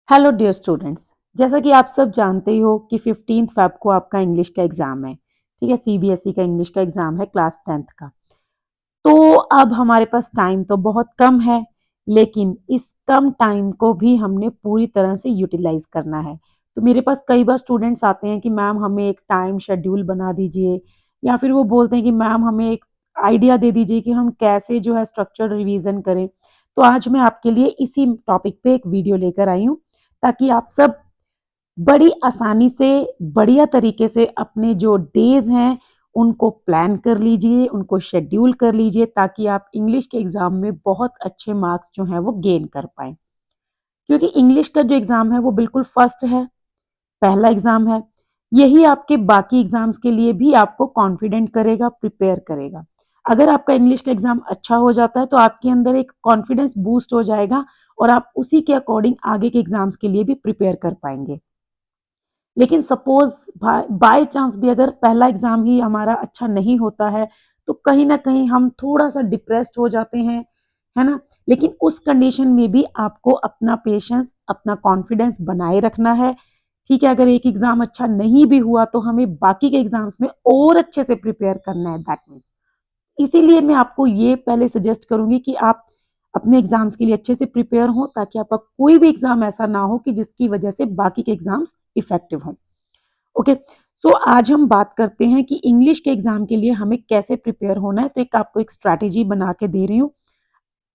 Hello dear students. जैसा कि आप सब जानते ही हो कि 15 फेब को आपका इंग्लिश का एग्जाम है। ठीक है, सीबीएसई का इंग्लिश का एग्जाम है क्लास 10th का। तो अब हमारे पास टाइम तो बहुत कम है, लेकिन इस कम टाइम को भी हमने पूरी तरह से यूटिलाइज करना है। तो मेरे पास कई बार स्टूडेंट्स आते हैं कि मैम हमें एक टाइम शेड्यूल बना दीजिए, या फिर वो बोलते हैं कि मैम हमें एक आइडिया दे दीजिए कि हम कैसे जो है स्ट्रक्चर्ड रिवीजन करें। तो आज मैं आपके लिए इसी टॉपिक पे एक वीडियो लेकर आई हूँ, ताकि आप सब बड़ी आसानी से बढ़िया तरीके से अपने जो डेज हैं उनको प्लान कर लीजिए, उनको शेड्यूल कर लीजिए, ताकि आप इंग्लिश के एग्जाम में बहुत अच्छे मार्क्स जो हैं वो गेन कर पाए। क्योंकि इंग्लिश का जो एग्जाम है वो बिल्कुल फर्स्ट है, पहला एग्जाम है। यही आपके बाकी एग्जाम्स के लिए भी आपको कॉन्फिडेंट करेगा, प्रिपेयर करेगा। अगर आपका इंग्लिश का एग्जाम अच्छा हो जाता है तो आपके अंदर एक कॉन्फिडेंस बूस्ट हो जाएगा, और आप उसी के अकॉर्डिंग आगे के एग्जाम्स के लिए भी प्रिपेयर कर पाएंगे। लेकिन सपोज बाय चांस भी अगर पहला एग्जाम ही हमारा अच्छा नहीं होता है, तो कहीं ना कहीं हम थोड़ा सा डिप्रेस्ड हो जाते हैं, है ना। लेकिन उस कंडीशन में भी आपको अपना पेशेंस, अपना कॉन्फिडेंस बनाए रखना है। ठीक है, अगर एक एग्जाम अच्छा नहीं भी हुआ तो हमें बाकी के एग्जाम्स में और अच्छे से प्रिपेयर करना है, दैट मीन्स। इसीलिए मैं आपको ये पहले सजेस्ट करूंगी कि आप अपने एग्जाम्स के लिए अच्छे से प्रिपेयर हो, ताकि आपका कोई भी एग्जाम ऐसा ना हो कि जिसकी वजह से बाकी के एग्जाम्स इफेक्टिव हों। ओके, सो आज हम बात करते हैं कि इंग्लिश के एग्जाम के लिए हमें कैसे प्रिपेयर होना है। तो एक आपको एक स्ट्रैटेजी बना के दे रही हूँ।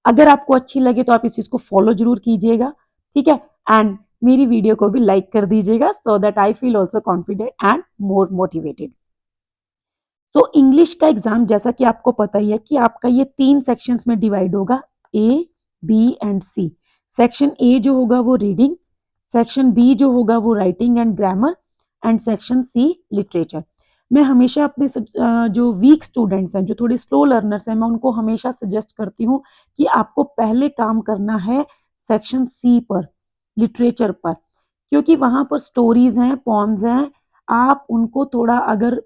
अगर आपको अच्छी लगे तो आप इस चीज को फॉलो जरूर कीजिएगा। ठीक है, एंड मेरी वीडियो को भी लाइक कर दीजिएगा, so that I feel also confident and more motivated. तो इंग्लिश का एग्जाम, जैसा कि आपको पता ही है कि आपका ये 3 सेक्शंस में डिवाइड होगा, A, B and C. Section A जो होगा वो रीडिंग, सेक्शन बी जो होगा वो writing and grammar, and section C literature. मैं हमेशा अपने जो वीक स्टूडेंट्स हैं, जो थोड़े स्लो लर्नर्स हैं, मैं उनको हमेशा सजेस्ट करती हूँ कि आपको पहले काम करना है सेक्शन सी पर, लिटरेचर पर। क्योंकि वहां पर स्टोरीज हैं, पॉम्स हैं, आप उनको थोड़ा अगर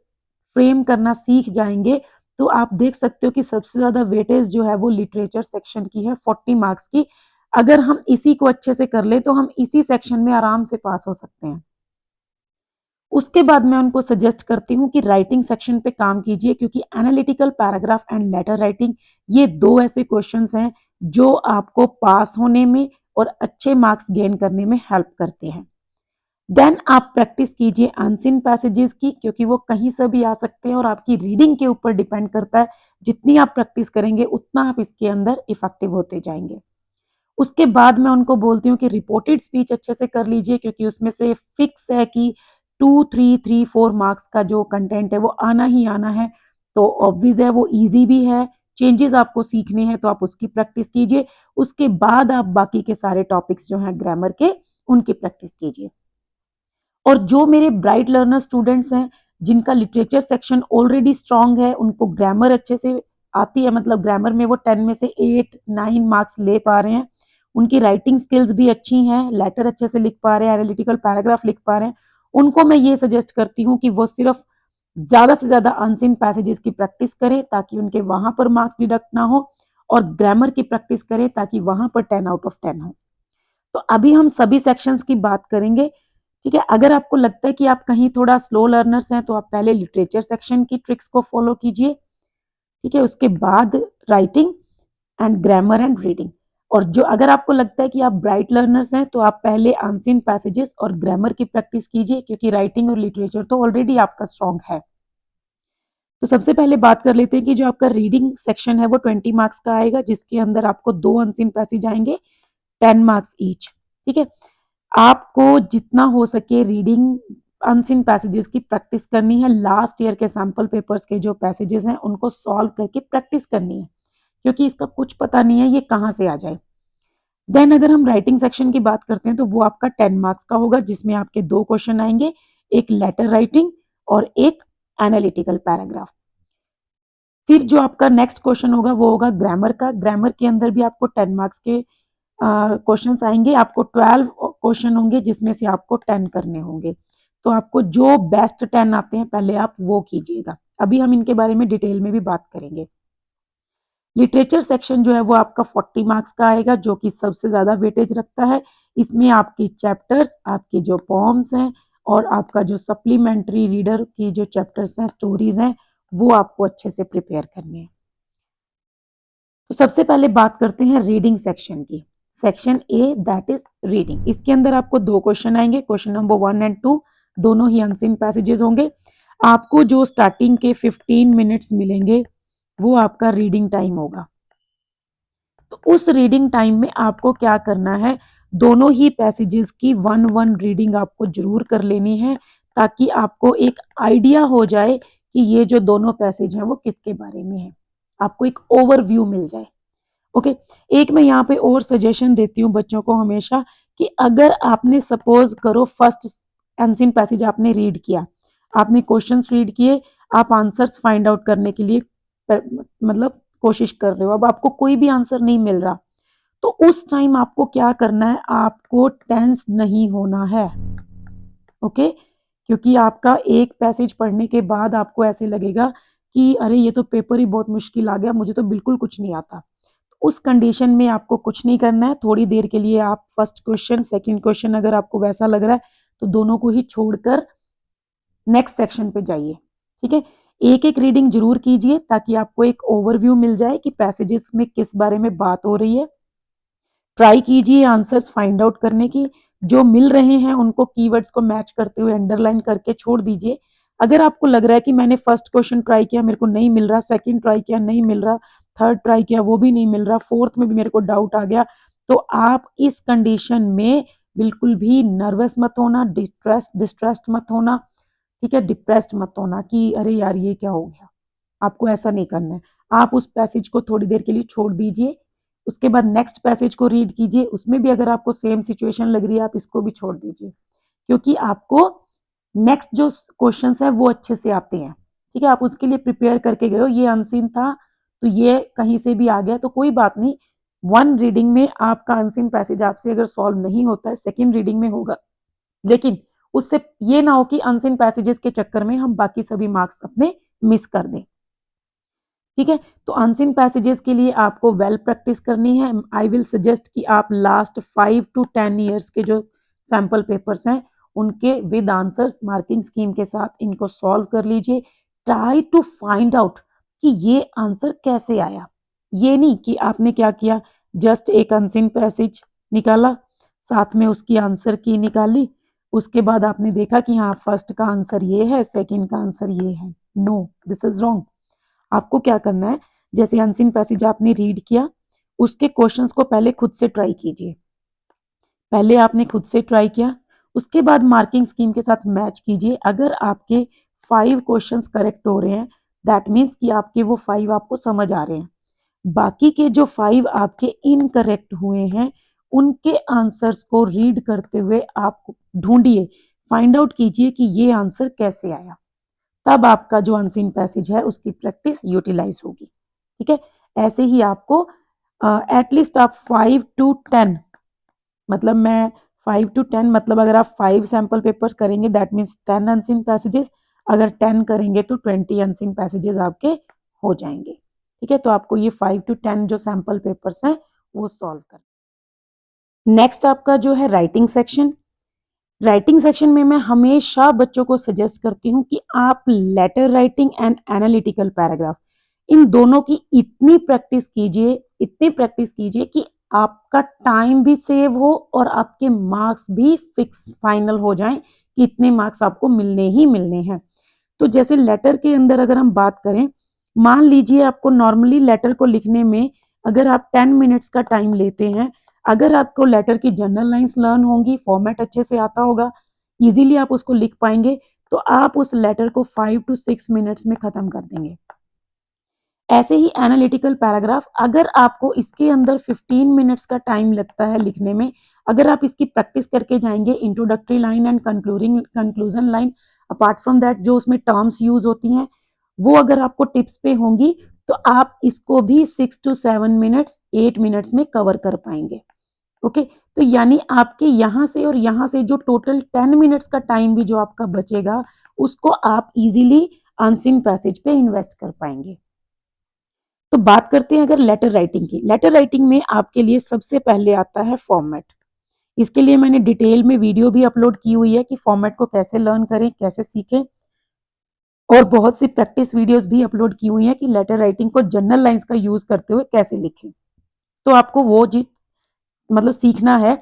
फ्रेम करना सीख जाएंगे तो आप देख सकते हो कि सबसे ज्यादा वेटेज जो है वो लिटरेचर सेक्शन की है, 40 मार्क्स की। अगर हम इसी को अच्छे से कर ले तो हम इसी सेक्शन में आराम से पास हो सकते हैं। उसके बाद मैं उनको सजेस्ट करती हूँ कि राइटिंग सेक्शन पे काम कीजिए, क्योंकि analytical paragraph and later writing, ये दो ऐसे क्वेश्चंस हैं जो आपको पास होने में और अच्छे मार्क्स गेन करने में हेल्प करते हैं। देन आप प्रैक्टिस कीजिए अनसीन पैसेजेस की, क्योंकि वो कहीं से भी आ सकते हैं और आपकी रीडिंग के ऊपर डिपेंड करता है। जितनी आप प्रैक्टिस करेंगे उतना आप इसके अंदर इफेक्टिव होते जाएंगे। उसके बाद मैं उनको बोलती हूँ कि रिपोर्टेड स्पीच अच्छे से कर लीजिए, क्योंकि उसमें से फिक्स है कि 2, 3, 3, 4 मार्क्स का जो कंटेंट है वो आना ही आना है। तो ऑब्वियस है, वो इजी भी है। चेंजेस आपको सीखने हैं तो आप उसकी प्रैक्टिस कीजिए। उसके बाद आप बाकी के सारे टॉपिक्स जो हैं ग्रामर के, उनकी प्रैक्टिस कीजिए। और जो मेरे ब्राइट लर्नर स्टूडेंट्स हैं, जिनका लिटरेचर सेक्शन ऑलरेडी स्ट्रांग है, उनको ग्रामर अच्छे से आती है, मतलब ग्रामर में वो 10 में से 8, 9 मार्क्स ले पा रहे हैं, उनकी राइटिंग स्किल्स भी अच्छी हैं, लेटर अच्छे से लिख पा रहे हैं, एनालिटिकल पैराग्राफ लिख पा रहे हैं, उनको मैं ये सजेस्ट करती हूँ कि वो सिर्फ ज्यादा से ज्यादा अनसीन पैसेजेस की प्रैक्टिस करें, ताकि उनके वहां पर मार्क्स डिडक्ट ना हो, और ग्रामर की प्रैक्टिस करें ताकि वहां पर 10 आउट ऑफ 10 हो। तो अभी हम सभी सेक्शंस की बात करेंगे। ठीक है, अगर आपको लगता है कि आप कहीं थोड़ा स्लो लर्नर्स हैं तो आप पहले लिटरेचर सेक्शन की ट्रिक्स को फॉलो कीजिए। ठीक है, उसके बाद writing and grammar and reading. और जो अगर आपको लगता है कि आप ब्राइट लर्नर्स हैं तो आप पहले अनसीन पैसेजेस और ग्रामर की प्रैक्टिस कीजिए, क्योंकि राइटिंग और लिटरेचर तो ऑलरेडी आपका स्ट्रांग है। तो सबसे पहले बात कर लेते हैं कि जो आपका रीडिंग सेक्शन है वो 20 मार्क्स का आएगा, जिसके अंदर आपको 2 अनसीन पैसेज आएंगे, 10 मार्क्स ईच। ठीक है, आपको जितना हो सके रीडिंग अनसीन पैसेजेस की प्रैक्टिस करनी है। लास्ट ईयर के सैंपल पेपर्स के जो पैसेजेस हैं उनको सॉल्व करके प्रैक्टिस करनी है, क्योंकि इसका कुछ पता नहीं है ये कहाँ से आ जाए। देन अगर हम राइटिंग सेक्शन की बात करते हैं तो वो आपका 10 मार्क्स का होगा, जिसमें आपके 2 क्वेश्चन आएंगे, एक लेटर राइटिंग और एक एनालिटिकल पैराग्राफ। फिर जो आपका नेक्स्ट क्वेश्चन होगा वो होगा ग्रामर का। ग्रामर के अंदर भी आपको 10 मार्क्स के क्वेश्चंस आएंगे, आपको 12 क्वेश्चन होंगे, जिसमें से आपको 10 करने होंगे। तो आपको जो बेस्ट 10 आते हैं पहले आप वो कीजिएगा। अभी हम इनके बारे में डिटेल में भी बात करेंगे। लिटरेचर सेक्शन जो है वो आपका 40 मार्क्स का आएगा, जो कि सबसे ज़्यादा वेटेज रखता है। इसमें आपके चैप्टर्स, आपके जो पोएम्स हैं और आपका जो सप्लीमेंट्री रीडर की जो चैप्टर्स हैं, स्टोरीज हैं, वो आपको अच्छे से प्रिपेयर करने हैं। तो सबसे पहले बात करते हैं रीडिंग सेक्शन की। Section A that is reading. इसके अंदर आपको 2 क्वेश्चन आएंगे, क्वेश्चन नंबर 1 एंड 2, दोनों ही अनसीन पैसेजेस होंगे। आपको जो स्टार्टिंग के 15 मिनट्स मिलेंगे वो आपका रीडिंग टाइम होगा। तो उस रीडिंग टाइम में आपको क्या करना है, दोनों ही पैसेजेस की 1-1 रीडिंग आपको जरूर कर लेनी है, ताकि आपको एक आइडिया हो जाए कि ये जो दोनों पैसेज हैं वो किसके बारे में है, आपको एक ओवरव्यू मिल जाए। ओके, एक मैं यहाँ पे और सजेशन देती हूँ बच्चों को हमेशा, कि अगर आपने सपोज करो फर्स्ट अनसीन पैसेज आपने रीड किया, आपने क्वेश्चंस रीड किए, आप आंसर्स फाइंड आउट करने के लिए मतलब कोशिश कर रहे हो, अब आपको कोई भी आंसर नहीं मिल रहा, तो उस टाइम आपको क्या करना है, आपको टेंस नहीं होना है। ओके, क्योंकि आपका एक पैसेज पढ़ने के बाद आपको ऐसे लगेगा कि अरे ये तो पेपर ही बहुत मुश्किल आ गया, मुझे तो बिल्कुल कुछ नहीं आता। उस कंडीशन में आपको कुछ नहीं करना है, थोड़ी देर के लिए आप फर्स्ट क्वेश्चन, सेकंड क्वेश्चन अगर आपको वैसा लग रहा है तो दोनों को ही छोड़कर नेक्स्ट सेक्शन पे जाइए। ठीक है, एक एक रीडिंग जरूर कीजिए ताकि आपको एक ओवरव्यू मिल जाए कि पैसेजेस में किस बारे में बात हो रही है। ट्राई कीजिए आंसर्स फाइंड आउट करने की, जो मिल रहे हैं उनको कीवर्ड्स को मैच करते हुए अंडरलाइन करके छोड़ दीजिए। अगर आपको लग रहा है कि मैंने फर्स्ट क्वेश्चन ट्राई किया मेरे को नहीं मिल रहा, सेकंड ट्राई किया नहीं मिल रहा, थर्ड ट्राई किया वो भी नहीं मिल रहा, फोर्थ में भी मेरे को डाउट आ गया, तो आप इस कंडीशन में बिल्कुल भी नर्वस मत होना, डिस्ट्रेस्ड मत होना, ठीक है, डिप्रेस्ड मत होना कि अरे यार ये क्या हो गया। आपको ऐसा नहीं करना है, आप उस पैसेज को थोड़ी देर के लिए छोड़ दीजिए, उसके बाद नेक्स्ट पैसेज को रीड कीजिए, उसमें भी अगर आपको सेम सिचुएशन लग रही है आप इसको भी छोड़ दीजिए, क्योंकि आपको नेक्स्ट जो क्वेश्चंस है वो अच्छे से आते हैं। ठीक है, आप उसके लिए प्रिपेयर करके गए हो, ये अनसीन था तो ये कहीं से भी आ गया तो कोई बात नहीं, 1 रीडिंग में आपका अनसीन पैसेज आपसे अगर सॉल्व नहीं होता है, सेकेंड रीडिंग में होगा, लेकिन उससे ये ना हो कि अनसीन पैसेजेस के चक्कर में हम बाकी सभी मार्क्स अपने मिस कर दें। ठीक है, तो अनसीन पैसेजेस के लिए आपको वेल प्रैक्टिस करनी है। आई विल सजेस्ट कि आप लास्ट 5 to 10 ईयर्स के जो सैंपल पेपर्स हैं उनके विद आंसर्स मार्किंग स्कीम के साथ इनको सॉल्व कर लीजिए। ट्राई टू फाइंड आउट कि ये आंसर कैसे आया। ये नहीं कि आपने क्या किया, जस्ट एक अनसीन पैसेज निकाला, साथ में उसकी आंसर की निकाली, उसके बाद आपने देखा कि हाँ फर्स्ट का आंसर ये है, सेकंड का आंसर ये है। No, this is wrong. आपको क्या करना है, जैसे अनसीन पैसेज आपने रीड किया, उसके क्वेश्चंस को पहले खुद से ट्राई कीजिए। पहले आपने खुद से ट्राई किया, उसके बाद मार्किंग स्कीम के साथ मैच कीजिए। अगर आपके 5 क्वेश्चंस करेक्ट हो रहे हैं, दैट मीन्स कि आपके वो 5 आपको समझ आ रहे हैं। बाकी के जो 5 आपके इनकरेक्ट हुए हैं, उनके आंसर्स को रीड करते हुए आप ढूंढिए, फाइंड आउट कीजिए कि ये आंसर कैसे आया। तब आपका जो अनसीन पैसेज है उसकी प्रैक्टिस यूटिलाइज होगी। ठीक है, ऐसे ही आपको एटलीस्ट आप 5 to 10, मतलब मैं 5 to 10 मतलब अगर आप 5 सैंपल पेपर करेंगे दैट मीन्स 10 अनसीन पैसेजेस, अगर 10 करेंगे तो 20 अनसीन पैसेजेस आपके हो जाएंगे। ठीक है, तो आपको ये 5 to 10 जो सैंपल पेपर्स हैं वो सॉल्व कर। नेक्स्ट आपका जो है राइटिंग सेक्शन। राइटिंग सेक्शन में मैं हमेशा बच्चों को सजेस्ट करती हूँ कि आप letter writing and analytical paragraph, इन दोनों की इतनी प्रैक्टिस कीजिए, इतनी प्रैक्टिस कीजिए कि आपका टाइम भी सेव हो और आपके मार्क्स भी फिक्स फाइनल हो जाएं कि इतने मार्क्स आपको मिलने ही मिलने हैं। तो जैसे लेटर के अंदर अगर हम बात करें, मान लीजिए आपको नॉर्मली लेटर को लिखने में अगर आप 10 मिनट्स का टाइम लेते हैं, अगर आपको लेटर की जनरल लाइंस लर्न होंगी, फॉर्मेट अच्छे से आता होगा, इजीली आप उसको लिख पाएंगे, तो आप उस लेटर को 5 to 6 मिनट्स में खत्म कर देंगे। ऐसे ही एनालिटिकल पैराग्राफ, अगर आपको इसके अंदर 15 मिनट्स का टाइम लगता है लिखने में, अगर आप इसकी प्रैक्टिस करके जाएंगे, introductory line and conclusion line, apart from that जो उसमें टर्म्स यूज होती हैं वो अगर आपको टिप्स पे होंगी, तो आप इसको भी 6 to 7 मिनट्स 8 मिनट्स में कवर कर पाएंगे। ओके, तो यानी आपके यहाँ से और यहाँ से जो टोटल 10 मिनट्स का टाइम भी जो आपका बचेगा, उसको आप इजीली अनसीन पैसेज पे इन्वेस्ट कर पाएंगे। तो बात करते हैं अगर लेटर राइटिंग की। लेटर राइटिंग में आपके लिए सबसे पहले आता है फॉर्मेट। इसके लिए मैंने डिटेल में वीडियो भी अपलोड की हुई है कि फॉर्मेट को कैसे लर्न करें, कैसे सीखें, और बहुत सी प्रैक्टिस वीडियोस भी अपलोड की हुई हैं कि लेटर राइटिंग को जनरल लाइंस का यूज करते हुए कैसे लिखें। तो आपको वो जी मतलब सीखना है।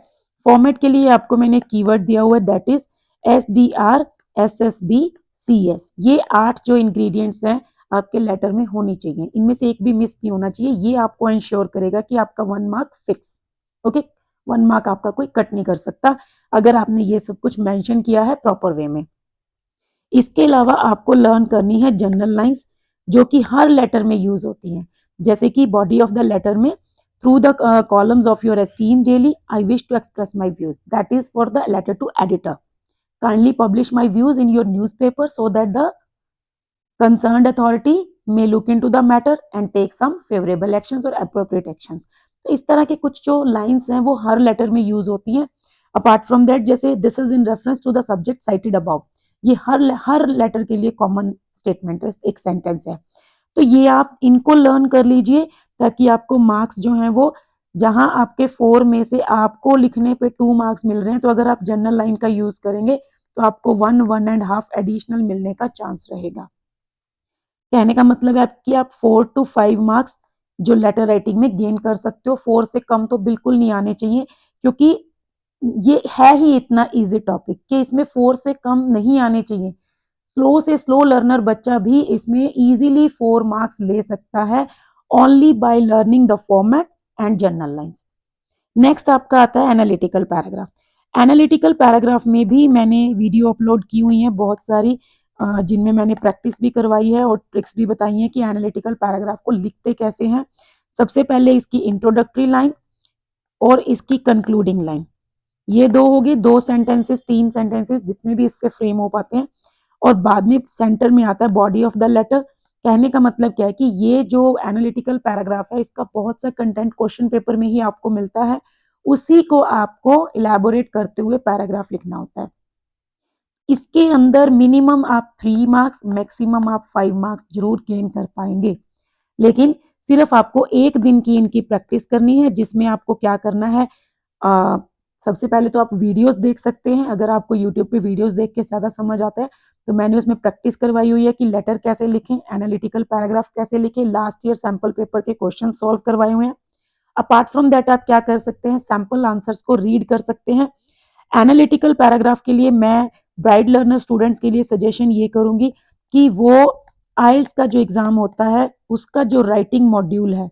फॉर्मेट के लिए आपको मैंने कीवर्ड दिया हुआ है, that is SDR SSB CS। ये 8 जो इंग्रेडिएंट्स हैं आपके लेटर में होनी चाहिए, इनमें से एक भी मिस नहीं होना चाहिए। ये आपको इंश्योर करेगा कि आपका 1 मार्क फिक्स। ओके, 1 मार्क आपका कोई कट नहीं कर सकता अगर आपने ये सब कुछ मेंशन किया है प्रॉपर वे में। इसके अलावा आपको लर्न करनी है जनरल लाइंस जो कि हर लेटर में यूज होती हैं, जैसे कि बॉडी ऑफ द लेटर में through the columns of your esteem daily I wish to express my views, that is for the letter to editor. Kindly publish my views in your newspaper so that the concerned authority may look into the matter and take some favorable actions or appropriate actions। तो इस तरह के कुछ जो lines हैं वो हर letter में use होती हैं। अपार्ट फ्रॉम दैट, जैसे this is in reference to the subject cited above, ये हर लेटर के लिए कॉमन स्टेटमेंट है, एक सेंटेंस है। तो ये आप इनको लर्न कर लीजिए ताकि आपको मार्क्स जो हैं वो, जहां आपके 4 में से आपको लिखने पे 2 मार्क्स मिल रहे हैं, तो अगर आप जनरल लाइन का यूज करेंगे तो आपको 1.5 एडिशनल मिलने का चांस रहेगा। कहने का मतलब है कि आप 4 to 5 मार्क्स जो लेटर राइटिंग में गेन कर सकते हो। 4 से कम तो बिल्कुल नहीं आने चाहिए, क्योंकि ये है ही इतना इजी टॉपिक कि इसमें 4 से कम नहीं आने चाहिए। स्लो से स्लो लर्नर बच्चा भी इसमें इजीली 4 मार्क्स ले सकता है, only by learning the format and general lines. Next आपका आता है एनालिटिकल पैराग्राफ। एनालिटिकल पैराग्राफ में भी मैंने वीडियो अपलोड की हुई हैं बहुत सारी, जिनमें मैंने प्रैक्टिस भी करवाई है और ट्रिक्स भी बताई हैं कि एनालिटिकल पैराग्राफ को लिखते कैसे हैं। सबसे पहले इसकी इंट्रोडक्टरी लाइन और इसकी कंक्लूडिंग लाइन, ये दो होगी, 2 सेंटेंसेस 3 सेंटेंसेस जितने भी इससे फ्रेम हो पाते हैं। और बाद में सेंटर में आता है बॉडी ऑफ द लेटर। कहने का मतलब क्या है कि ये जो एनालिटिकल पैराग्राफ है इसका बहुत सा कंटेंट क्वेश्चन पेपर में ही आपको मिलता है, उसी को आपको इलेबोरेट करते हुए पैराग्राफ लिखना होता है। इसके अंदर मिनिमम आप 3 मार्क्स, मैक्सिमम आप 5 मार्क्स जरूर गेन कर पाएंगे, लेकिन सिर्फ आपको एक दिन की इनकी प्रैक्टिस करनी है, जिसमें आपको क्या करना है, सबसे पहले तो आप वीडियोस देख सकते हैं। अगर आपको यूट्यूब पे वीडियोस देख के ज़्यादा समझ आता है तो मैंने उसमें प्रैक्टिस करवाई हुई है कि लेटर कैसे लिखें, एनालिटिकल पैराग्राफ कैसे लिखें, लास्ट ईयर सैम्पल पेपर के क्वेश्चन सॉल्व करवाए हुए हैं। अपार्ट फ्रॉम दैट आप क्या कर सकते हैं, सैम्पल आंसर्स को रीड कर सकते हैं। एनालिटिकल पैराग्राफ के लिए मैं ब्राइट लर्नर स्टूडेंट्स के लिए सजेशन ये करूंगी कि वो आइल्स का जो एग्जाम होता है उसका जो राइटिंग मॉड्यूल है,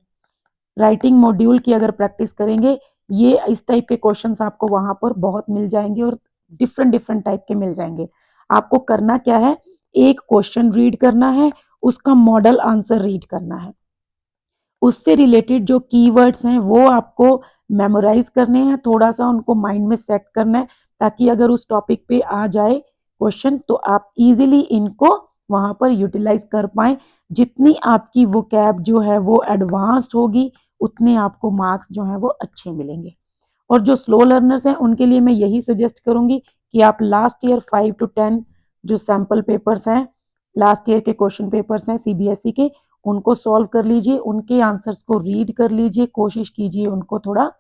राइटिंग मॉड्यूल की अगर प्रैक्टिस करेंगे, ये इस टाइप के क्वेश्चंस आपको वहां पर बहुत मिल जाएंगे और डिफरेंट डिफरेंट टाइप के मिल जाएंगे। आपको करना क्या है, एक क्वेश्चन रीड करना है, उसका मॉडल आंसर रीड करना है, उससे रिलेटेड जो कीवर्ड्स हैं वो आपको मेमोराइज करने हैं, थोड़ा सा उनको माइंड में सेट करना है, ताकि अगर उस टॉपिक पे आ जाए क्वेश्चन तो आप इजीली इनको वहां पर यूटिलाइज कर पाए। जितनी आपकी वो कैब जो है वो एडवांस्ड होगी, उतने आपको मार्क्स जो हैं वो अच्छे मिलेंगे। और जो स्लो लर्नर्स हैं उनके लिए मैं यही सजेस्ट करूंगी कि आप लास्ट ईयर 5 to 10 जो सैम्पल पेपर्स हैं, लास्ट ईयर के क्वेश्चन पेपर्स हैं सीबीएसई के, उनको सॉल्व कर लीजिए, उनके आंसर्स को रीड कर लीजिए, कोशिश कीजिए उनको थोड़ा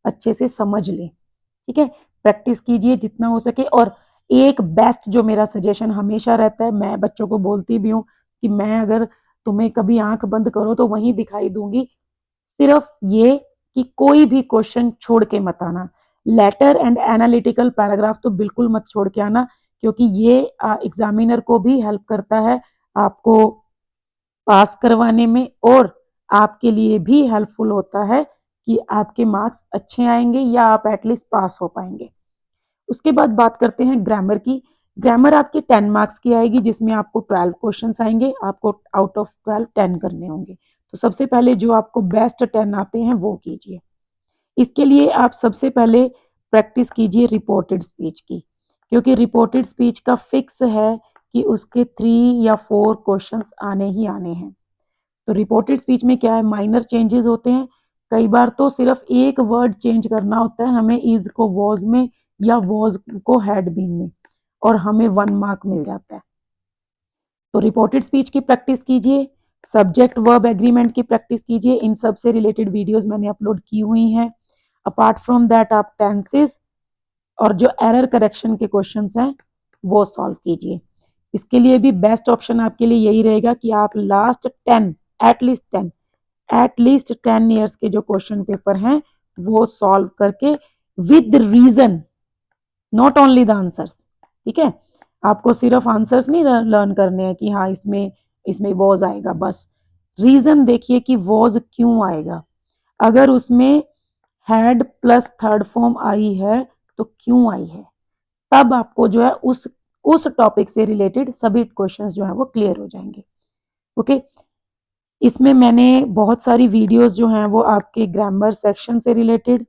अच्छे से समझ लें। ठीक है, प्रैक्टिस कीजिए जितना हो सके। और एक बेस्ट जो मेरा सजेशन हमेशा रहता है, मैं बच्चों को बोलती भी हूँ कि मैं अगर तुम्हें कभी आंख बंद करो तो वहीं दिखाई दूंगी, सिर्फ ये कि कोई भी क्वेश्चन छोड़ के मत आना। लेटर एंड एनालिटिकल पैराग्राफ तो बिल्कुल मत छोड़ के आना, क्योंकि ये एग्जामिनर को भी हेल्प करता है आपको पास करवाने में, और आपके लिए भी हेल्पफुल होता है कि आपके मार्क्स अच्छे आएंगे या आप एटलीस्ट पास हो पाएंगे। उसके बाद बात करते हैं ग्रामर की। ग्रामर आपके 10 मार्क्स की आएगी, जिसमें आपको 12 क्वेश्चंस आएंगे, आपको आउट ऑफ 12 10 करने होंगे। तो सबसे पहले जो आपको बेस्ट 10 आते हैं वो कीजिए। इसके लिए आप सबसे पहले प्रैक्टिस कीजिए रिपोर्टेड स्पीच की, क्योंकि रिपोर्टेड स्पीच का फिक्स है कि उसके 3 या 4 क्वेश्चंस आने ही आने हैं। तो रिपोर्टेड स्पीच में क्या है, माइनर चेंजेस होते हैं, कई बार तो सिर्फ एक वर्ड चेंज करना होता है हमें, इज को वॉज में या वॉज को हैड बीन में, और हमें 1 मार्क मिल जाता है। तो रिपोर्टेड स्पीच की प्रैक्टिस कीजिए, सब्जेक्ट वर्ब एग्रीमेंट की प्रैक्टिस कीजिए, इन सब से रिलेटेड वीडियोस मैंने अपलोड की हुई हैं। अपार्ट फ्रॉम दैट आप टेंसेस और जो एरर करेक्शन के क्वेश्चंस हैं वो सॉल्व कीजिए। इसके लिए भी बेस्ट ऑप्शन आपके लिए यही रहेगा कि आप लास्ट 10 एटलीस्ट 10 ईयर्स के जो क्वेश्चन पेपर हैं वो सॉल्व करके with reason, not only the answers. ठीक है, आपको सिर्फ आंसर्स नहीं लर्न करने हैं कि हाँ इसमें इसमें वॉज आएगा, बस रीजन देखिए कि वॉज क्यों आएगा। अगर उसमें had plus third form I है तो क्यों आई है, तब आपको जो है उस टॉपिक से रिलेटेड सभी क्वेश्चंस जो है वो क्लियर हो जाएंगे। ओके, इसमें मैंने बहुत सारी वीडियोस जो हैं वो आपके ग्रामर सेक्शन से related,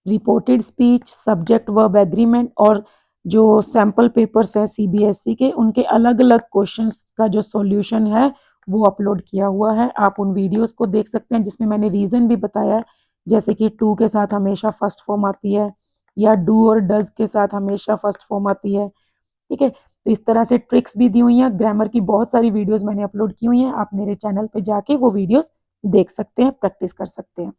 reported speech, subject verb agreement और जो सैंपल पेपर्स हैं सीबीएसई के, उनके अलग अलग क्वेश्चंस का जो सॉल्यूशन है वो अपलोड किया हुआ है। आप उन वीडियोस को देख सकते हैं जिसमें मैंने रीजन भी बताया है, जैसे कि टू के साथ हमेशा फर्स्ट फॉर्म आती है या डू और डज के साथ हमेशा फर्स्ट फॉर्म आती है। ठीक है, तो इस तरह से ट्रिक्स भी दी हुई हैं। ग्रामर की बहुत सारी वीडियोस मैंने अपलोड की हुई हैं, आप मेरे चैनल पे जाके वो वीडियोस देख सकते हैं, प्रैक्टिस कर सकते हैं।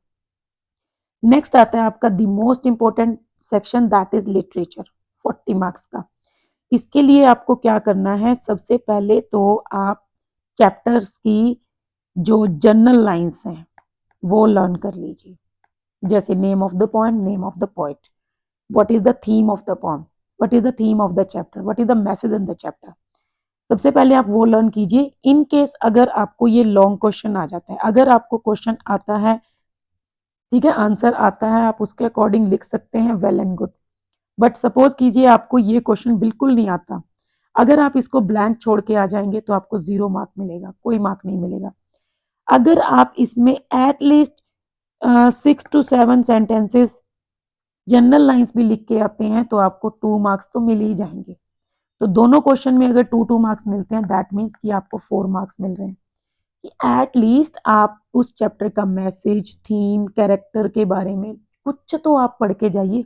नेक्स्ट आता है आपका the most important section, that is literature, 40 marks का। इसके लिए आपको क्या करना है, सबसे पहले तो आप चैप्टर्स की जो जनरल लाइंस हैं वो लर्न कर लीजिए, जैसे name of the poem, name of the poet, what is the theme of the poem, what is the theme of the chapter, what is the message in the chapter. सबसे पहले आप वो learn कीजिए। In case अगर आपको ये long question आ जाता है, अगर आपको क्वेश्चन आता है, ठीक है, आंसर आता है, आप उसके अकॉर्डिंग लिख सकते हैं, well and good. But suppose कीजिए आपको ये क्वेश्चन बिल्कुल नहीं आता, अगर आप इसको ब्लैंक छोड़ के आ जाएंगे तो आपको 0 मार्क मिलेगा, कोई मार्क नहीं मिलेगा। अगर आप इसमें at least 6 to 7 sentences general lines भी लिख के आते हैं तो आपको 2 मार्क्स तो मिल ही जाएंगे। तो दोनों क्वेश्चन में अगर 2 मार्क्स मिलते हैं, दैट मीन्स कि आपको 4 मार्क्स मिल रहे हैं कि एटलीस्ट आप उस चैप्टर का मैसेज, थीम, कैरेक्टर के बारे में कुछ तो आप पढ़ के जाइए।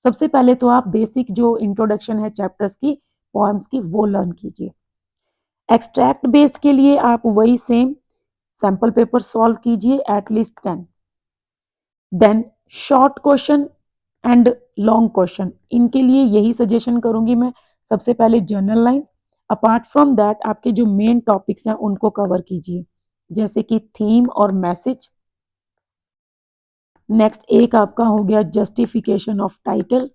सबसे पहले तो आप बेसिक जो इंट्रोडक्शन है चैप्टर्स की, पोएम्स की, वो लर्न कीजिए। एक्सट्रैक्ट बेस्ड के लिए आप वही सेम सैंपल पेपर सॉल्व कीजिए at least 10। Then short question and long question, इनके लिए यही सजेशन करूंगी मैं। सबसे पहले general lines, apart from that आपके जो मेन टॉपिक्स हैं उनको कवर कीजिए, जैसे कि थीम और मैसेज। नेक्स्ट एक आपका हो गया जस्टिफिकेशन ऑफ टाइटल,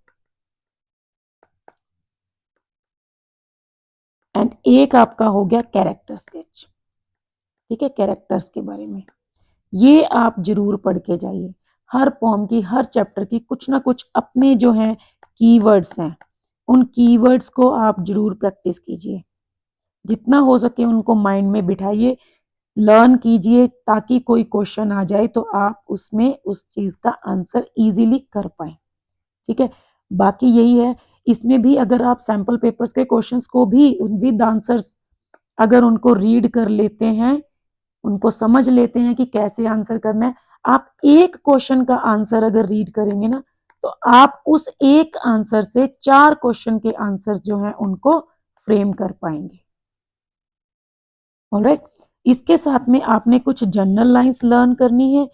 एंड एक आपका हो गया कैरेक्टर स्केच। ठीक है, कैरेक्टर्स के बारे में ये आप जरूर पढ़ के जाइए। हर पोम की, हर चैप्टर की कुछ ना कुछ अपने जो हैं कीवर्ड्स हैं, उन कीवर्ड्स को आप जरूर प्रैक्टिस कीजिए, जितना हो सके उनको माइंड में बिठाइए, लर्न कीजिए, ताकि कोई क्वेश्चन आ जाए तो आप उसमें उस चीज का आंसर इजीली कर पाए। ठीक है, बाकी यही है, इसमें भी अगर आप सैंपल पेपर्स के क्वेश्चंस को भी विद आंसर्स अगर उनको रीड कर लेते हैं, उनको समझ लेते हैं कि कैसे आंसर करना है, आप एक क्वेश्चन का आंसर अगर रीड करेंगे ना तो आप उस एक आंसर से 4 क्वेश्चन के आंसर्स जो हैं उनको फ्रेम कर पाएंगे। ऑलराइट, इसके साथ में आपने कुछ जनरल लाइंस लर्न करनी है।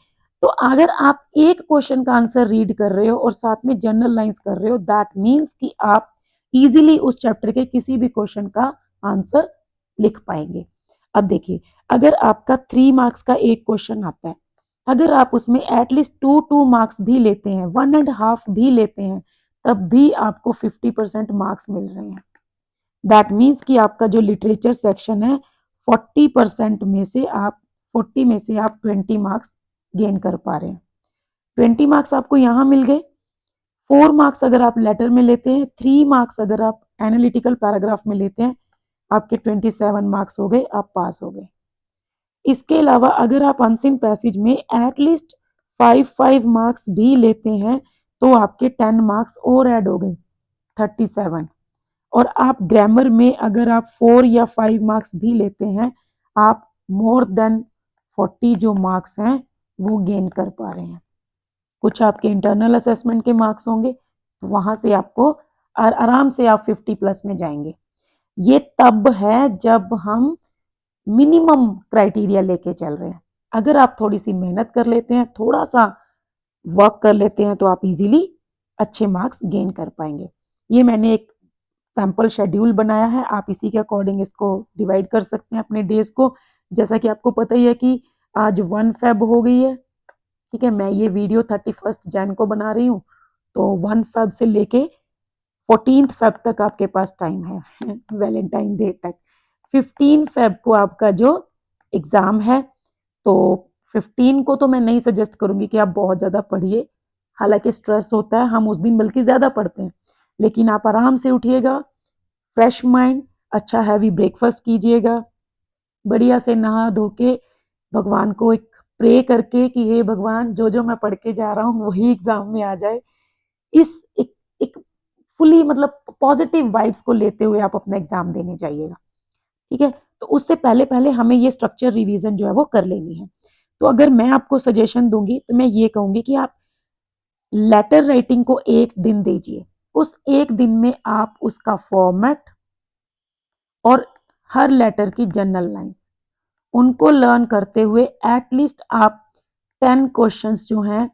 तो अगर आप एक क्वेश्चन का आंसर रीड कर रहे हो और साथ में जनरल लाइंस कर रहे हो, दैट मीन्स कि आप इजीली उस चैप्टर के किसी भी क्वेश्चन का आंसर लिख पाएंगे। अब देखिए, अगर आपका 3 मार्क्स का एक क्वेश्चन आता है, अगर आप उसमें एटलीस्ट 2 मार्क्स भी लेते हैं, 1.5 भी लेते हैं, तब भी आपको 50% मार्क्स मिल रहे हैं। दैट मीन्स कि आपका जो लिटरेचर सेक्शन है 40% में से आप 40 में से आप 20 मार्क्स गेन कर पा रहे हैं। 20 मार्क्स आपको यहाँ मिल गए, 4 मार्क्स अगर आप लेटर में लेते हैं, 3 मार्क्स अगर आप एनालिटिकल पैराग्राफ में लेते हैं, आपके 27 मार्क्स हो गए, आप पास हो गए। इसके अलावा अगर आप अनसीन पैसेज में एटलीस्ट 5 मार्क्स भी लेते हैं तो आपके 10 मार्क्स और ऐड हो गए, 37। और आप ग्रामर में अगर आप 4 या 5 मार्क्स भी लेते हैं, आप मोर देन 40 जो मार्क्स हैं वो गेन कर पा रहे हैं। कुछ आपके इंटरनल असेसमेंट के मार्क्स होंगे, तो वहां से आपको आराम से आप 50 प्लस में जाएंगे। ये तब है जब हम मिनिमम क्राइटेरिया लेके चल रहे हैं। अगर आप थोड़ी सी मेहनत कर लेते हैं, थोड़ा सा वर्क कर लेते हैं, तो आप इजीली अच्छे मार्क्स गेन कर पाएंगे। ये मैंने एक सैम्पल शेड्यूल बनाया है, आप इसी के अकॉर्डिंग इसको डिवाइड कर सकते हैं अपने डेज को। जैसा कि आपको पता ही है कि आज 1 फेब हो गई है, ठीक है। मैं ये वीडियो 31 जैन को बना रही हूँ, तो 1 फेब से लेके 14 फेब तक आपके पास टाइम है वैलेंटाइन डे तक। 15 फेब को आपका जो एग्जाम है, तो 15 को तो मैं नहीं सजेस्ट करूंगी कि आप बहुत ज़्यादा पढ़िए, हालांकि स्ट्रेस होता है, हम उस दिन बल्कि ज़्यादा पढ़ते हैं, लेकिन आप आराम से उठिएगा, फ्रेश माइंड, अच्छा हैवी ब्रेकफास्ट कीजिएगा, बढ़िया से नहा धो के भगवान को एक प्रे करके कि हे भगवान, जो जो मैं पढ़ के जा रहा हूँ वही एग्जाम में आ जाए। इस एक फुली मतलब पॉजिटिव वाइब्स को लेते हुए आप अपना एग्जाम देने जाइएगा, ठीक है। तो उससे पहले पहले हमें ये स्ट्रक्चर रिवीजन जो है वो कर लेनी है। तो अगर मैं आपको सजेशन दूंगी तो मैं ये कहूंगी कि आप लेटर राइटिंग को एक दिन दीजिए। उस एक दिन में आप उसका फॉर्मेट और हर लेटर की जनरल लाइंस उनको लर्न करते हुए एटलीस्ट आप 10 क्वेश्चंस जो हैं,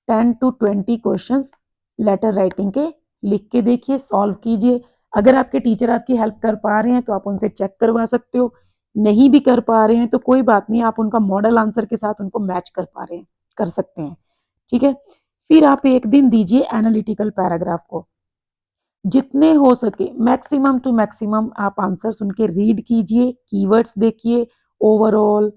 10 to 20 क्वेश्चंस लेटर राइटिंग के लिख के देखिए, सॉल्व कीजिए। अगर आपके टीचर आपकी हेल्प कर पा रहे हैं तो आप उनसे चेक करवा सकते हो, नहीं भी कर पा रहे हैं तो कोई बात नहीं, आप उनका मॉडल आंसर के साथ उनको मैच कर पा रहे हैं, कर सकते हैं, ठीक है। फिर आप एक दिन दीजिए एनालिटिकल पैराग्राफ को, जितने हो सके मैक्सिमम टू मैक्सिमम आप आंसर्स उनके रीड कीजिए, कीवर्ड्स देखिए, overall,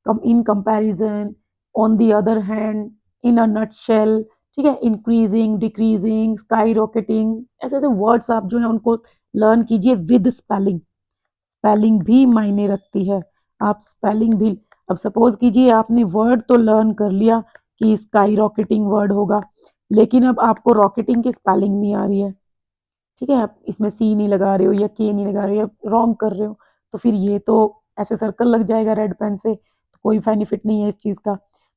in comparison, on the other hand, in a nutshell, ठीक है, इंक्रीजिंग, डिक्रीजिंग, स्काई रॉकेटिंग, ऐसे ऐसे वर्ड्स आप जो है उनको लर्न कीजिए विद स्पेलिंग। स्पेलिंग भी मायने रखती है, आप स्पेलिंग भी, अब सपोज कीजिए आपने वर्ड तो लर्न कर लिया कि स्काई रॉकेटिंग वर्ड होगा, लेकिन अब आपको रॉकेटिंग की स्पेलिंग नहीं आ रही है, ठीक है, आप इसमें सी नहीं लगा रहे हो या के नहीं लगा रहे हो या रॉन्ग कर रहे हो, तो फिर ये तो ऐसे सर्कल लग जाएगा रेड पेन से, तो कोई बेनिफिट नहीं है इस चीज़ का।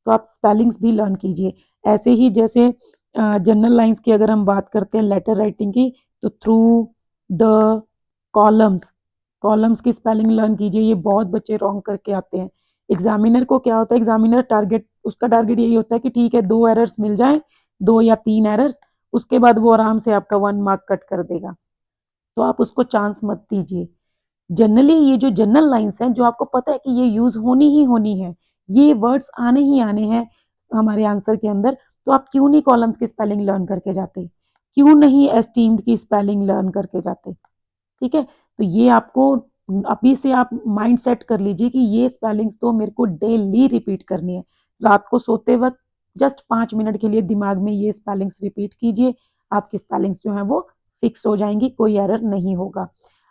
तो आप स्पेलिंग्स भी लर्न कीजिए। ऐसे ही जैसे जनरल लाइंस की अगर हम बात करते हैं लेटर राइटिंग की, तो थ्रू द कॉलम्स, कॉलम्स की स्पेलिंग लर्न कीजिए, ये बहुत बच्चे रॉन्ग करके आते हैं। एग्जामिनर को क्या होता है, एग्जामिनर टारगेट, उसका टारगेट यही होता है कि ठीक है 2 एरर्स मिल जाए, 2 या 3 एरर्स, उसके बाद वो आराम से आपका 1 मार्क कट कर देगा, तो आप उसको चांस मत दीजिए। जनरली ये जो जनरल लाइंस हैं जो आपको पता है कि ये यूज होनी ही होनी है, ये वर्ड्स आने ही आने हैं हमारे आंसर के अंदर, तो आप क्यों नहीं कॉलम्स की स्पेलिंग लर्न करके जाते, क्यों नहीं एस्टीम्ड की स्पेलिंग लर्न करके जाते, ठीक है। तो ये आपको अभी से आप माइंड सेट कर लीजिए कि ये स्पेलिंग्स तो मेरे को डेली रिपीट करनी है। रात को सोते वक्त जस्ट 5 मिनट के लिए दिमाग में ये स्पेलिंग्स रिपीट कीजिए, आपकी स्पेलिंग्स जो है वो फिक्स हो जाएंगी, कोई एरर नहीं होगा।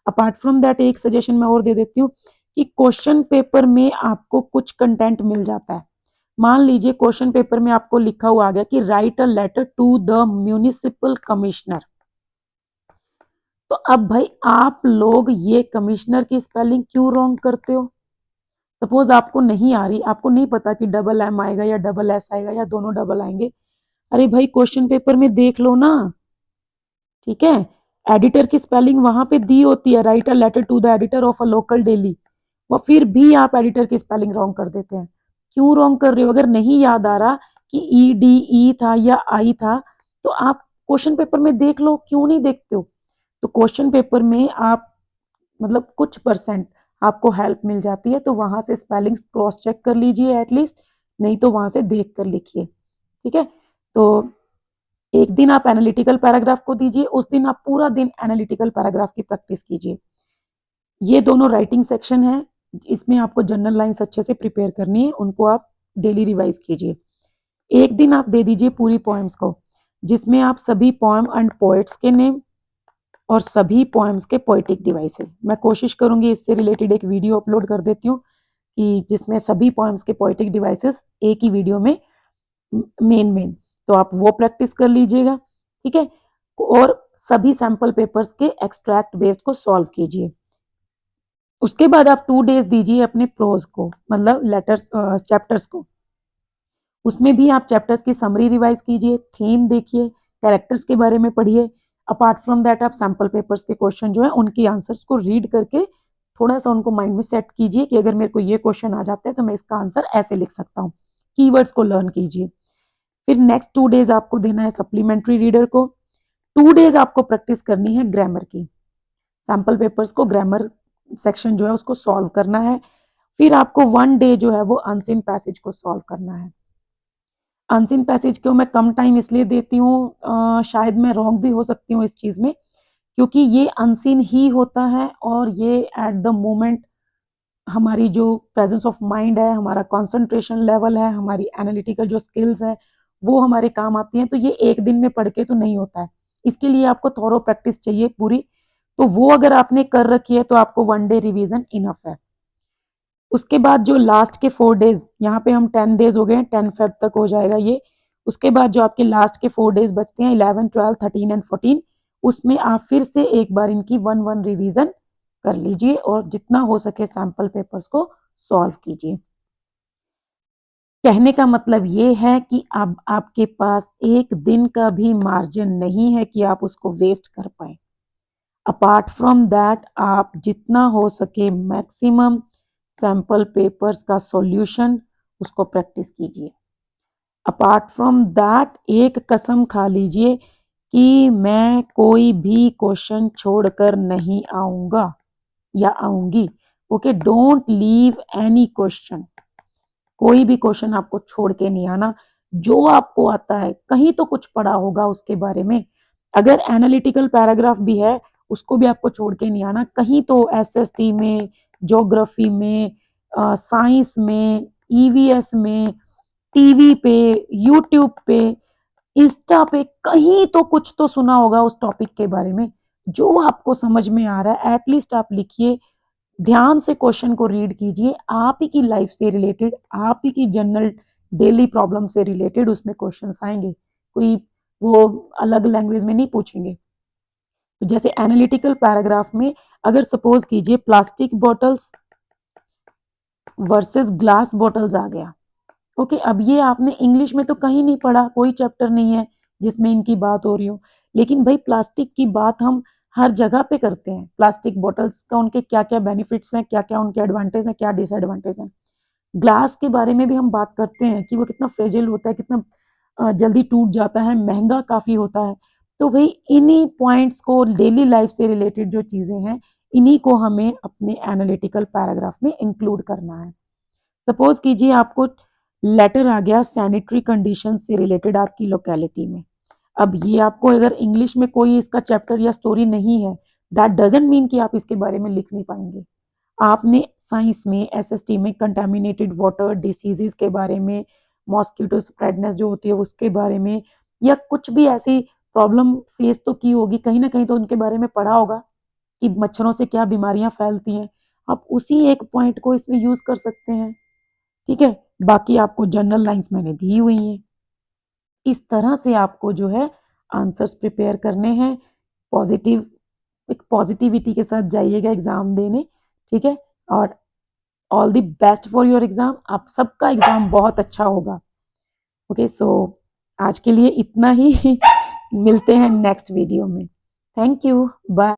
अपार्ट फ्रॉम दैट एक सजेशन मैं और दे देती हूँ कि क्वेश्चन पेपर में आपको कुछ कंटेंट मिल जाता है। मान लीजिए क्वेश्चन पेपर में आपको लिखा हुआ आ गया कि write a letter to the municipal commissioner, तो अब भाई आप लोग ये कमिश्नर की स्पेलिंग क्यों रॉन्ग करते हो। सपोज आपको नहीं आ रही, आपको नहीं पता कि डबल एम आएगा या डबल एस आएगा या दोनों डबल आएंगे, अरे भाई क्वेश्चन पेपर में देख लो ना, ठीक है। एडिटर की स्पेलिंग वहां पे दी होती है, write a letter to the editor of a local daily, वो फिर भी आप एडिटर की स्पेलिंग रॉन्ग कर देते हैं। क्यों रॉन्ग कर रहे हो, अगर नहीं याद आ रहा कि ई डी ई था या आई था, तो आप क्वेश्चन पेपर में देख लो, क्यों नहीं देखते हो। तो क्वेश्चन पेपर में आप मतलब कुछ परसेंट आपको हेल्प मिल जाती है, तो वहां से स्पेलिंग्स क्रॉस चेक कर लीजिए एटलीस्ट, नहीं तो वहां से देख कर लिखिए, ठीक है। तो एक दिन आप एनालिटिकल पैराग्राफ को दीजिए, उस दिन आप पूरा दिन एनालिटिकल पैराग्राफ की प्रैक्टिस कीजिए। ये दोनों राइटिंग सेक्शन है, इसमें आपको जनरल लाइंस अच्छे से प्रिपेयर करनी है, उनको आप डेली रिवाइज कीजिए। एक दिन आप दे दीजिए पूरी पोएम्स को, जिसमें आप सभी पोएम एंड पोएट्स के नेम और सभी पोएम्स के पोएटिक डिवाइसेस, मैं कोशिश करूंगी इससे रिलेटेड एक वीडियो अपलोड कर देती हूँ कि जिसमें सभी पोएम्स के पोएटिक डिवाइसेस एक ही वीडियो में मेन, तो आप वो प्रैक्टिस कर लीजिएगा, ठीक है। और सभी सैंपल पेपर्स के एक्सट्रैक्ट बेस्ड को सॉल्व कीजिए। उसके बाद आप 2 डेज दीजिए अपने प्रोज को, मतलब लेटर्स चैप्टर्स को, उसमें भी आप चैप्टर्स की समरी रिवाइज कीजिए, थीम देखिए, कैरेक्टर्स के बारे में पढ़िए। अपार्ट फ्रॉम दैट आप सैंपल पेपर्स के क्वेश्चन जो है उनकी आंसर्स को रीड करके थोड़ा सा उनको माइंड में सेट कीजिए कि अगर मेरे को ये क्वेश्चन आ जाता है तो मैं इसका आंसर ऐसे लिख सकता हूँ। कीवर्ड्स को लर्न कीजिए। फिर नेक्स्ट 2 डेज आपको देना है सप्लीमेंट्री रीडर को। 2 डेज आपको प्रैक्टिस करनी है ग्रामर की। सैम्पल पेपर्स को ग्रामर सेक्शन जो है उसको सॉल्व करना है। फिर आपको 1 डे जो है वो अनसीन पैसेज को सॉल्व करना है। अनसीन पैसेज को मैं कम टाइम इसलिए देती हूँ, शायद मैं रॉन्ग भी हो सकती हूँ इस चीज़ में, क्योंकि ये अनसीन ही होता है और ये एट द मोमेंट हमारी जो प्रेजेंस ऑफ माइंड है, हमारा कंसंट्रेशन लेवल है, हमारी एनालिटिकल जो स्किल्स है वो हमारे काम आती हैं। तो ये एक दिन में पढ़ के तो नहीं होता है, इसके लिए आपको थॉरो प्रैक्टिस चाहिए पूरी। तो वो अगर आपने कर रखी है तो आपको 1 डे रिवीजन इनफ है। उसके बाद जो लास्ट के 4 डेज, यहाँ पे हम 10 डेज हो गए, 10 फेब तक हो जाएगा ये। उसके बाद जो आपके लास्ट के 4 डेज बचते हैं 11, 12, 13 एंड 14, उसमें आप फिर से एक बार इनकी 1 रिवीजन कर लीजिए और जितना हो सके सैंपल पेपर्स को सॉल्व कीजिए। कहने का मतलब ये है कि अब आपके पास एक दिन का भी मार्जिन नहीं है कि आप उसको वेस्ट कर पाए। अपार्ट फ्रॉम दैट आप जितना हो सके मैक्सिमम सैंपल पेपर्स का सॉल्यूशन उसको प्रैक्टिस कीजिए। अपार्ट फ्रॉम दैट एक कसम खा लीजिए कि मैं कोई भी क्वेश्चन छोड़कर नहीं आऊंगा या आऊंगी। Okay, don't leave any question. कोई भी क्वेश्चन आपको छोड़ के नहीं आना। जो आपको आता है कहीं तो कुछ पढ़ा होगा उसके बारे में, अगर एनालिटिकल पैराग्राफ भी है उसको भी आपको छोड़ के नहीं आना। कहीं तो एसएसटी में, ज्योग्राफी में, साइंस में, ईवीएस में, टीवी पे, यूट्यूब पे, इंस्टा पे कहीं तो कुछ तो सुना होगा उस टॉपिक के बारे में। जो आपको समझ में आ रहा है एटलीस्ट आप लिखिए, ध्यान से क्वेश्चन को रीड कीजिए। आप ही की लाइफ से रिलेटेड, आप ही की जनरल डेली प्रॉब्लम से रिलेटेड उसमें क्वेश्चंस आएंगे, कोई वो अलग लैंग्वेज में नहीं पूछेंगे। तो जैसे एनालिटिकल पैराग्राफ में अगर सपोज कीजिए plastic bottles versus glass bottles आ गया। ओके, अब ये आपने इंग्लिश में तो कहीं नहीं पढ़ा, कोई चैप्टर नहीं है जिसमें इनकी बात हो रही हो, लेकिन भाई प्लास्टिक की बात हम हर जगह पे करते हैं। प्लास्टिक बॉटल्स का उनके क्या क्या बेनिफिट्स हैं, क्या क्या उनके एडवांटेज हैं, क्या डिसएडवांटेज हैं। ग्लास के बारे में भी हम बात करते हैं कि वो कितना फ्रेजिल होता है, कितना जल्दी टूट जाता है, महंगा काफ़ी होता है। तो भाई इन्हीं पॉइंट्स को, डेली लाइफ से रिलेटेड जो चीज़ें हैं, इन्हीं को हमें अपने एनालिटिकल पैराग्राफ में इंक्लूड करना है। सपोज कीजिए आपको लेटर आ गया सैनिटरी कंडीशन से रिलेटेड आपकी लोकेलिटी में। अब ये आपको अगर इंग्लिश में कोई इसका चैप्टर या स्टोरी नहीं है, दैट डजंट मीन कि आप इसके बारे में लिख नहीं पाएंगे। आपने साइंस में, एसएसटी में कंटामिनेटेड वाटर डिसीजेस के बारे में, मॉस्किटो स्प्रेडनेस जो होती है उसके बारे में, या कुछ भी ऐसी प्रॉब्लम फेस तो की होगी, कहीं ना कहीं तो उनके बारे में पढ़ा होगा कि मच्छरों से क्या बीमारियां फैलती हैं। आप उसी एक पॉइंट को इसमें यूज कर सकते हैं। ठीक है, बाकी आपको जनरल लाइंस मैंने दी हुई हैं। इस तरह से आपको जो है आंसर्स प्रिपेयर करने हैं। पॉजिटिव, एक पॉजिटिविटी के साथ जाइएगा एग्जाम देने। ठीक है, और all the best for your exam. आप सबका एग्जाम बहुत अच्छा होगा। ओके, सो आज के लिए इतना ही। मिलते हैं नेक्स्ट वीडियो में। Thank you, bye.